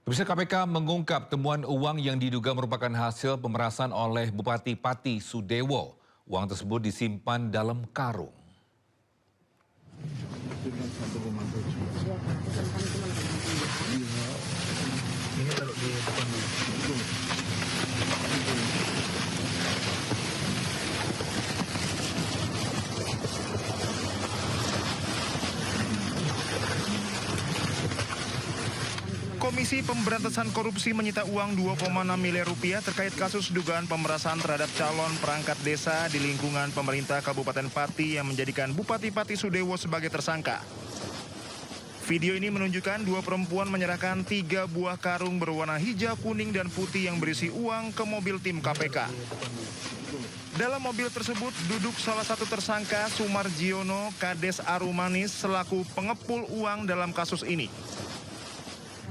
Pemirsa, KPK mengungkap temuan uang yang diduga merupakan hasil pemerasan oleh Bupati Pati Sudewo. Uang tersebut disimpan dalam karung. Ini kalau di depan Komisi Pemberantasan Korupsi menyita uang 2,6 miliar rupiah terkait kasus dugaan pemerasan terhadap calon perangkat desa di lingkungan pemerintah Kabupaten Pati yang menjadikan Bupati Pati Sudewo sebagai tersangka. Video ini menunjukkan dua perempuan menyerahkan 3 buah karung berwarna hijau, kuning, dan putih yang berisi uang ke mobil tim KPK. Dalam mobil tersebut duduk salah satu tersangka, Sumarjiono Kades Arumanis, selaku pengepul uang dalam kasus ini.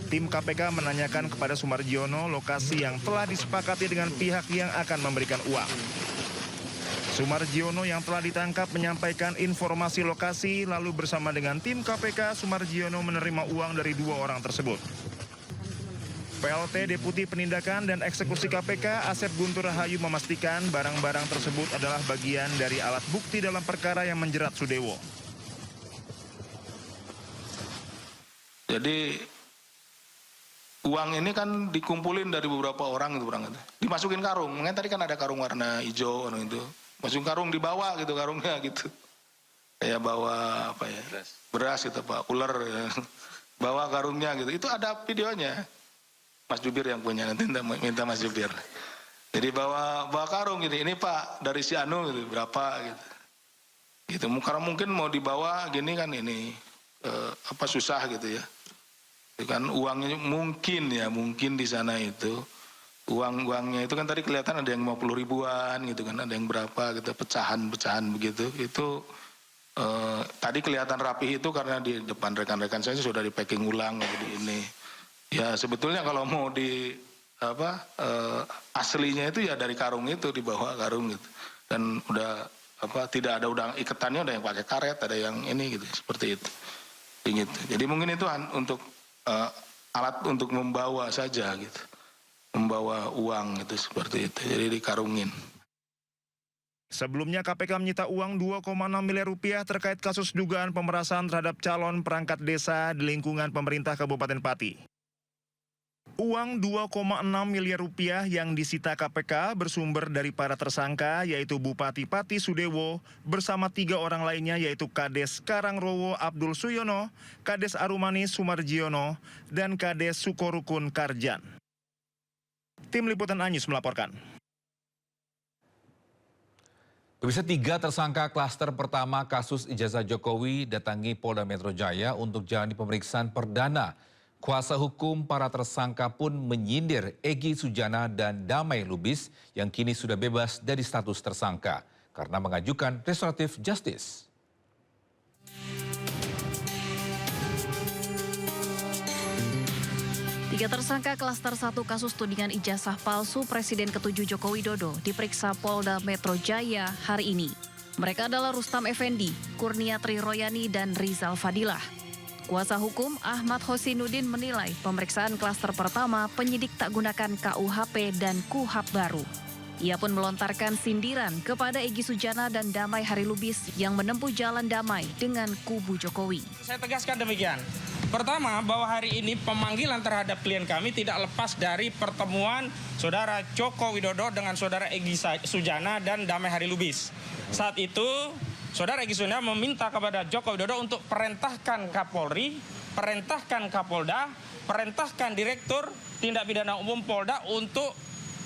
Tim KPK menanyakan kepada Sumarjiono lokasi yang telah disepakati dengan pihak yang akan memberikan uang. Sumarjiono yang telah ditangkap menyampaikan informasi lokasi, lalu bersama dengan tim KPK, Sumarjiono menerima uang dari 2 orang tersebut. PLT Deputi Penindakan dan Eksekusi KPK Asep Guntur Rahayu memastikan barang-barang tersebut adalah bagian dari alat bukti dalam perkara yang menjerat Sudewo. Jadi uang ini kan dikumpulin dari beberapa orang gitu, dimasukin karung. Mungkin tadi kan ada karung warna hijau itu. Masukin karung, dibawa gitu karungnya gitu. Kayak bawa apa ya? Beras gitu Pak, ular ya. Bawa karungnya gitu. Itu ada videonya. Mas Jubir yang punya, nanti minta Mas Jubir. Jadi bawa karung gitu. Ini Pak dari si Anu gitu, berapa gitu. Gitu. Karena mungkin mau dibawa gini kan ini susah gitu ya. Itu kan uangnya mungkin di sana itu uangnya itu kan tadi kelihatan ada yang 50 ribuan gitu kan, ada yang berapa gitu, pecahan begitu. Itu tadi kelihatan rapi itu karena di depan rekan-rekan saya sudah di packing ulang jadi ini. Ya sebetulnya kalau mau di aslinya itu ya dari karung itu, dibawa karung gitu. Dan udah tidak ada udang iketannya, ada yang pakai karet, ada yang ini gitu, seperti itu. Gitu. Jadi mungkin itu untuk alat untuk membawa saja gitu, membawa uang itu seperti itu, jadi dikarungin. Sebelumnya KPK menyita uang 2,6 miliar rupiah terkait kasus dugaan pemerasan terhadap calon perangkat desa di lingkungan pemerintah Kabupaten Pati. Uang 2,6 miliar rupiah yang disita KPK bersumber dari para tersangka, yaitu Bupati Pati Sudewo bersama 3 orang lainnya, yaitu Kades Karangrowo Abdul Suyono, Kades Arumanis Sumarjiono, dan Kades Sukorukun Karjan. Tim Liputan Anyus melaporkan. Pemirsa, 3 tersangka klaster pertama kasus ijazah Jokowi datangi Polda Metro Jaya untuk jalani pemeriksaan perdana. Kuasa hukum para tersangka pun menyindir Egy Sujana dan Damai Lubis yang kini sudah bebas dari status tersangka karena mengajukan restoratif justice. Tiga tersangka klaster 1 kasus tudingan ijazah palsu Presiden ke-7 Joko Widodo diperiksa Polda Metro Jaya hari ini. Mereka adalah Rustam Effendi, Kurniatri Royani, dan Rizal Fadilah. Kuasa hukum Ahmad Hosinuddin menilai pemeriksaan klaster pertama penyidik tak gunakan KUHP dan KUHAP baru. Ia pun melontarkan sindiran kepada Egy Sujana dan Damai Harilubis yang menempuh jalan damai dengan kubu Jokowi. Saya tegaskan demikian. Pertama, bahwa hari ini pemanggilan terhadap klien kami tidak lepas dari pertemuan Saudara Joko Widodo dengan Saudara Egy Sujana dan Damai Harilubis. Saat itu Saudara Egy Sujana meminta kepada Joko Widodo untuk perintahkan Kapolri, perintahkan Kapolda, perintahkan Direktur Tindak Pidana Umum Polda untuk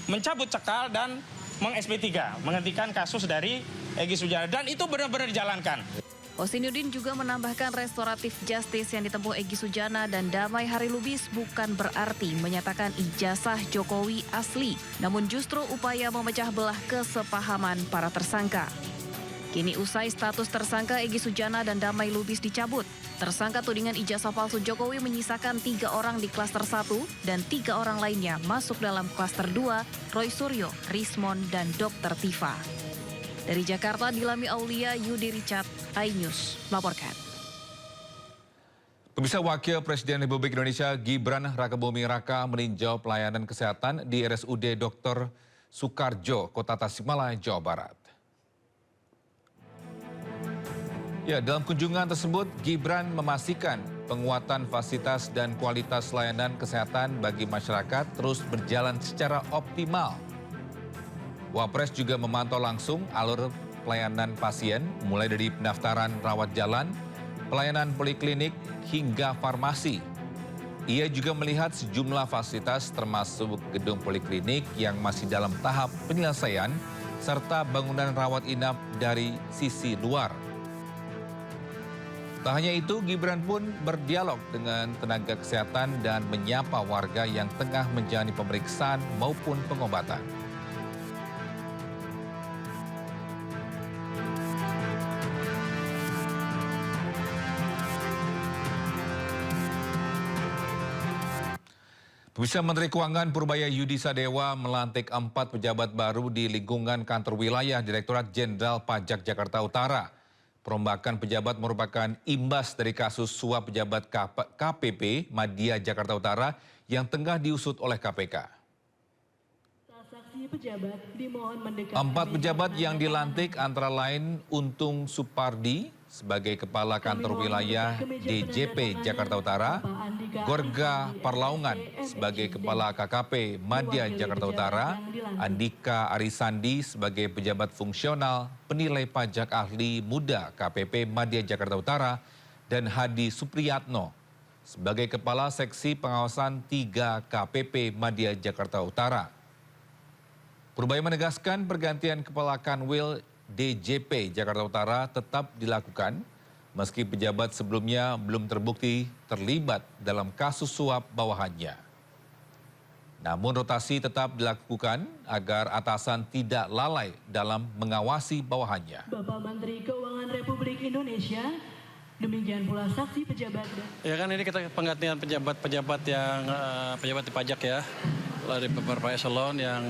mencabut cekal dan meng-SP3, menghentikan kasus dari Egy Sujana. Dan itu benar-benar dijalankan. Hosinuddin juga menambahkan restoratif justice yang ditempuh Egy Sujana dan Damai Harilubis bukan berarti menyatakan ijazah Jokowi asli, namun justru upaya memecah belah kesepahaman para tersangka. Kini usai status tersangka Egy Sujana dan Damai Lubis dicabut, tersangka tudingan ijazah palsu Jokowi menyisakan 3 orang di klaster 1 dan 3 orang lainnya masuk dalam klaster 2, Roy Suryo, Rismon, dan Dr. Tifa. Dari Jakarta, Dilami Aulia, Yudi Richard, iNews melaporkan. Pemirsa, Wakil Presiden Republik Indonesia Gibran Rakabuming Raka meninjau pelayanan kesehatan di RSUD Dr. Soekarjo, Kota Tasikmalaya, Jawa Barat. Ya, dalam kunjungan tersebut, Gibran memastikan penguatan fasilitas dan kualitas layanan kesehatan bagi masyarakat terus berjalan secara optimal. Wapres juga memantau langsung alur pelayanan pasien, mulai dari pendaftaran rawat jalan, pelayanan poliklinik, hingga farmasi. Ia juga melihat sejumlah fasilitas termasuk gedung poliklinik yang masih dalam tahap penyelesaian, serta bangunan rawat inap dari sisi luar. Tak hanya itu, Gibran pun berdialog dengan tenaga kesehatan dan menyapa warga yang tengah menjalani pemeriksaan maupun pengobatan. Pemirsa, Menteri Keuangan Purbaya Yudi Sadewa melantik 4 pejabat baru di lingkungan kantor wilayah Direktorat Jenderal Pajak Jakarta Utara. Perombakan pejabat merupakan imbas dari kasus suap pejabat KPP Madya Jakarta Utara yang tengah diusut oleh KPK. 4 pejabat yang dilantik antara lain Untung Supardi sebagai Kepala Kantor Wilayah DJP Jakarta Utara, Gorga Parlaungan sebagai Kepala KKP Madya Jakarta Utara, Andika Arisandi sebagai Pejabat Fungsional Penilai Pajak Ahli Muda KPP Madya Jakarta Utara, dan Hadi Supriyatno sebagai Kepala Seksi Pengawasan 3 KPP Madya Jakarta Utara. Purbaya menegaskan pergantian Kepala Kanwil DJP Jakarta Utara tetap dilakukan meski pejabat sebelumnya belum terbukti terlibat dalam kasus suap bawahannya. Namun rotasi tetap dilakukan agar atasan tidak lalai dalam mengawasi bawahannya. Bapak Menteri Keuangan Republik Indonesia, demikian pula saksi pejabat. Ya kan ini kita penggantian pejabat-pejabat yang pejabat di pajak ya, dari beberapa eselon yang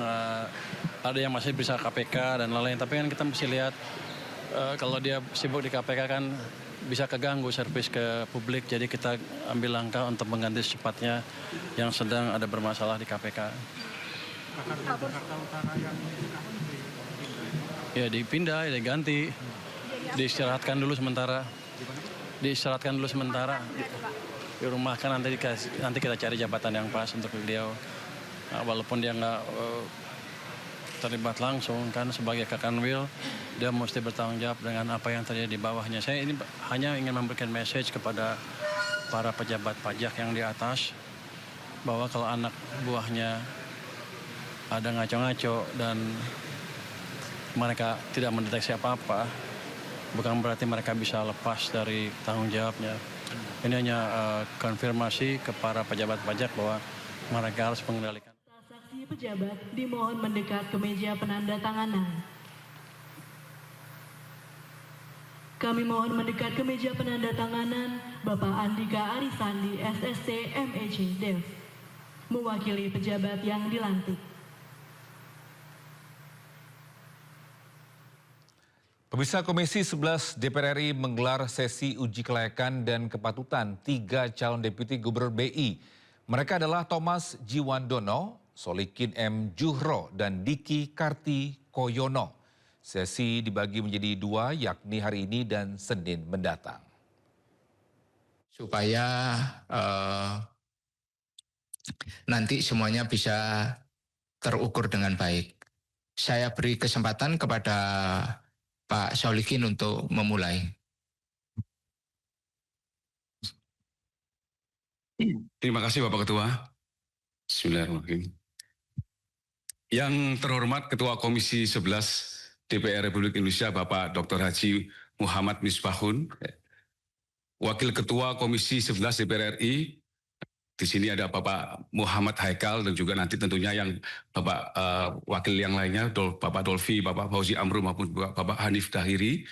ada yang masih bisa KPK dan lain-lain. Tapi kan kita mesti lihat kalau dia sibuk di KPK kan bisa keganggu servis ke publik. Jadi kita ambil langkah untuk mengganti secepatnya yang sedang ada bermasalah di KPK. Ya dipindah, ya diganti, diistirahatkan dulu sementara. Diistirahatkan dulu sementara. Di rumah kan nanti kita cari jabatan yang pas untuk beliau. Nah, walaupun dia nggak terlibat langsung kan sebagai Kakanwil, dia mesti bertanggung jawab dengan apa yang terjadi di bawahnya. Saya ini hanya ingin memberikan message kepada para pejabat pajak yang di atas bahwa kalau anak buahnya ada ngaco-ngaco dan mereka tidak mendeteksi apa-apa, bukan berarti mereka bisa lepas dari tanggung jawabnya. Ini hanya konfirmasi ke para pejabat pajak bahwa mereka harus mengendalikan. Saksi pejabat dimohon mendekat ke meja penandatanganan. Kami mohon mendekat ke meja penandatanganan Bapak Andika Arisandi, SSC MEC Dev, mewakili pejabat yang dilantik. Pemirsa, Komisi 11 DPR RI menggelar sesi uji kelayakan dan kepatutan 3 calon deputi gubernur BI. Mereka adalah Thomas Jiwandono, Solikin M. Juhro, dan Diki Karti Koyono. Sesi dibagi menjadi 2, yakni hari ini dan Senin mendatang. Supaya nanti semuanya bisa terukur dengan baik. Saya beri kesempatan kepada Pak Solikin untuk memulai. Terima kasih Bapak Ketua. Bismillahirrahmanirrahim. Yang terhormat Ketua Komisi 11 DPR Republik Indonesia Bapak Dr. Haji Muhammad Misbahun, Wakil Ketua Komisi 11 DPR RI, di sini ada Bapak Muhammad Haikal dan juga nanti tentunya yang Bapak Wakil yang lainnya, Bapak Dolfi, Bapak Fauzi Amru maupun Bapak Hanif Dahiri,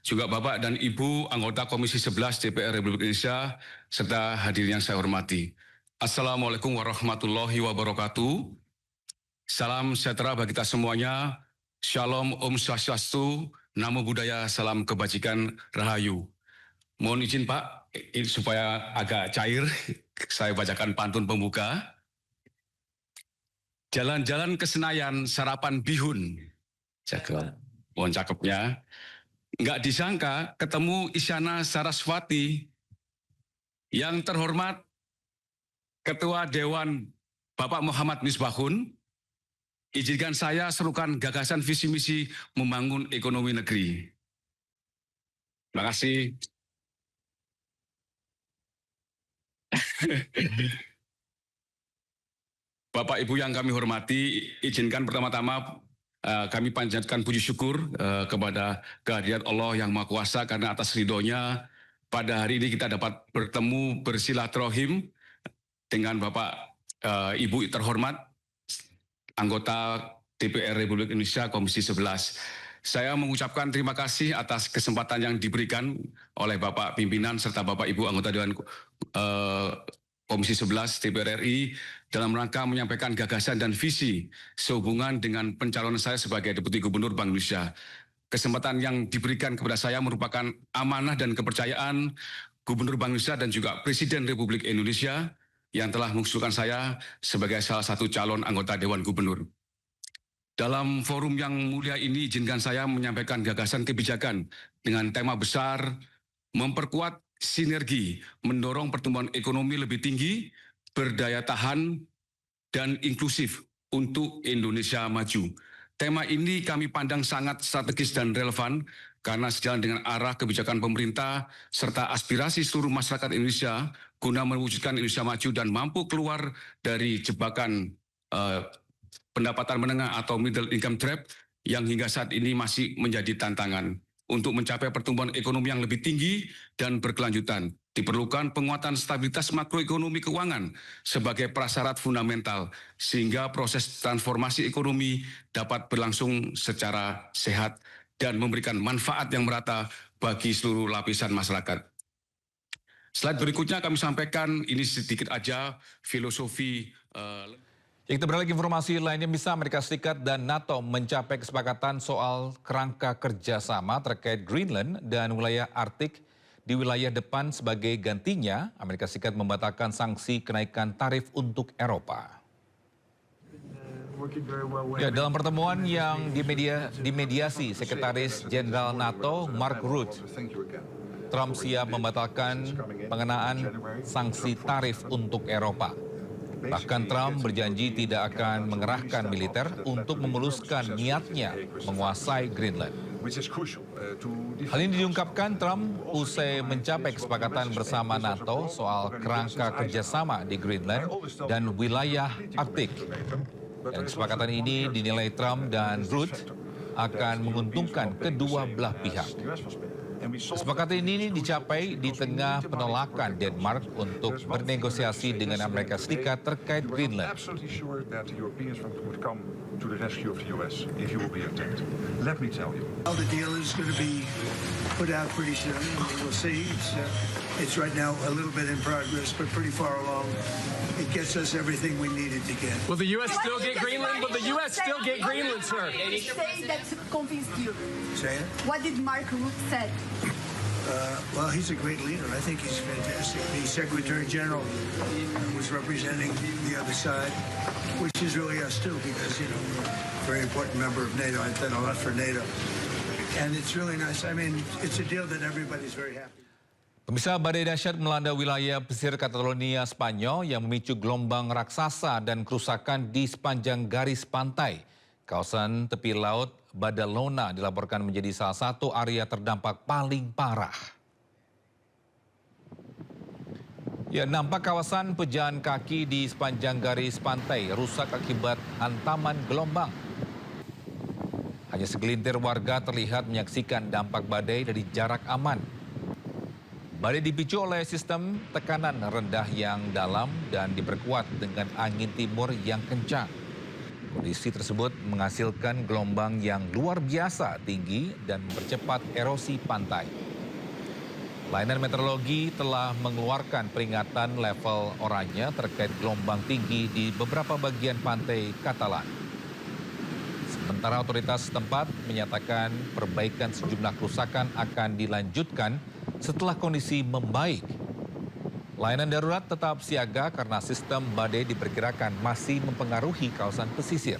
juga Bapak dan Ibu anggota Komisi 11 DPR Republik Indonesia, serta hadirin yang saya hormati. Assalamualaikum warahmatullahi wabarakatuh. Salam sejahtera bagi kita semuanya. Shalom, Om Swastiastu, Namo Buddhaya, Salam Kebajikan, Rahayu. Mohon izin Pak, ini supaya agak cair, saya bacakan pantun pembuka. Jalan-jalan ke Senayan, sarapan bihun. Cakep, mohon cakepnya. Nggak disangka ketemu Isyana Saraswati. Yang terhormat Ketua Dewan Bapak Muhammad Misbahun, izinkan saya serukan gagasan visi misi membangun ekonomi negeri. Terima kasih. Bapak Ibu yang kami hormati, izinkan pertama-tama kami panjatkan puji syukur kepada kehadirat Allah yang Maha Kuasa karena atas ridhonya pada hari ini kita dapat bertemu bersilaturahim dengan Bapak Ibu terhormat anggota DPR Republik Indonesia Komisi 11. Saya mengucapkan terima kasih atas kesempatan yang diberikan oleh Bapak Pimpinan serta Bapak Ibu anggota Dewan Komisi 11 DPR RI dalam rangka menyampaikan gagasan dan visi sehubungan dengan pencalonan saya sebagai Deputi Gubernur Bank Indonesia. Kesempatan yang diberikan kepada saya merupakan amanah dan kepercayaan Gubernur Bank Indonesia dan juga Presiden Republik Indonesia yang telah mengusulkan saya sebagai salah satu calon anggota Dewan Gubernur. Dalam forum yang mulia ini, izinkan saya menyampaikan gagasan kebijakan dengan tema besar memperkuat sinergi, mendorong pertumbuhan ekonomi lebih tinggi, berdaya tahan, dan inklusif untuk Indonesia maju. Tema ini kami pandang sangat strategis dan relevan karena sejalan dengan arah kebijakan pemerintah serta aspirasi seluruh masyarakat Indonesia guna mewujudkan Indonesia maju dan mampu keluar dari jebakan pendapatan menengah atau middle income trap yang hingga saat ini masih menjadi tantangan. Untuk mencapai pertumbuhan ekonomi yang lebih tinggi dan berkelanjutan, diperlukan penguatan stabilitas makroekonomi keuangan sebagai prasyarat fundamental sehingga proses transformasi ekonomi dapat berlangsung secara sehat dan memberikan manfaat yang merata bagi seluruh lapisan masyarakat. Slide berikutnya kami sampaikan, ini sedikit aja filosofi. Kita beralih ke informasi lainnya, bisa Amerika Serikat dan NATO mencapai kesepakatan soal kerangka kerjasama terkait Greenland dan wilayah Arktik di wilayah depan sebagai gantinya Amerika Serikat membatalkan sanksi kenaikan tarif untuk Eropa. Ya, dalam pertemuan yang dimediasi Sekretaris Jenderal NATO Mark Rutte, Trump siap membatalkan pengenaan sanksi tarif untuk Eropa. Bahkan Trump berjanji tidak akan mengerahkan militer untuk memuluskan niatnya menguasai Greenland. Hal ini diungkapkan Trump usai mencapai kesepakatan bersama NATO soal kerangka kerjasama di Greenland dan wilayah Arktik. Dan kesepakatan ini dinilai Trump dan Rutte akan menguntungkan kedua belah pihak. Kesepakatan ini dicapai di tengah penolakan Denmark untuk bernegosiasi dengan Amerika Serikat terkait Greenland. The deal is going to be put out pretty soon. We'll see. It's right now a little bit in progress, but pretty far along. It gets us everything we needed to get. Will the U.S. still get Greenland? Will the U.S. still get Greenland, sir? What did he say that convinced you? Say it? What did Mark Rutte say? Well, he's a great leader. I think he's fantastic. The Secretary General was representing the other side, which is really us too, because, you know, we're a very important member of NATO. I've done a lot for NATO. And it's really nice. I mean, it's a deal that everybody's very happy. Pemirsa, badai dahsyat melanda wilayah pesisir Catalonia, Spanyol yang memicu gelombang raksasa dan kerusakan di sepanjang garis pantai. Kawasan tepi laut Badalona dilaporkan menjadi salah satu area terdampak paling parah. Ya, nampak kawasan pejalan kaki di sepanjang garis pantai rusak akibat hantaman gelombang. Hanya segelintir warga terlihat menyaksikan dampak badai dari jarak aman. Badai dipicu oleh sistem tekanan rendah yang dalam dan diperkuat dengan angin timur yang kencang. Kondisi tersebut menghasilkan gelombang yang luar biasa tinggi dan mempercepat erosi pantai. Layanan meteorologi telah mengeluarkan peringatan level oranye terkait gelombang tinggi di beberapa bagian pantai Katalan. Sementara otoritas setempat menyatakan perbaikan sejumlah kerusakan akan dilanjutkan setelah kondisi membaik Layanan darurat tetap siaga karena sistem badai diperkirakan masih mempengaruhi kawasan pesisir.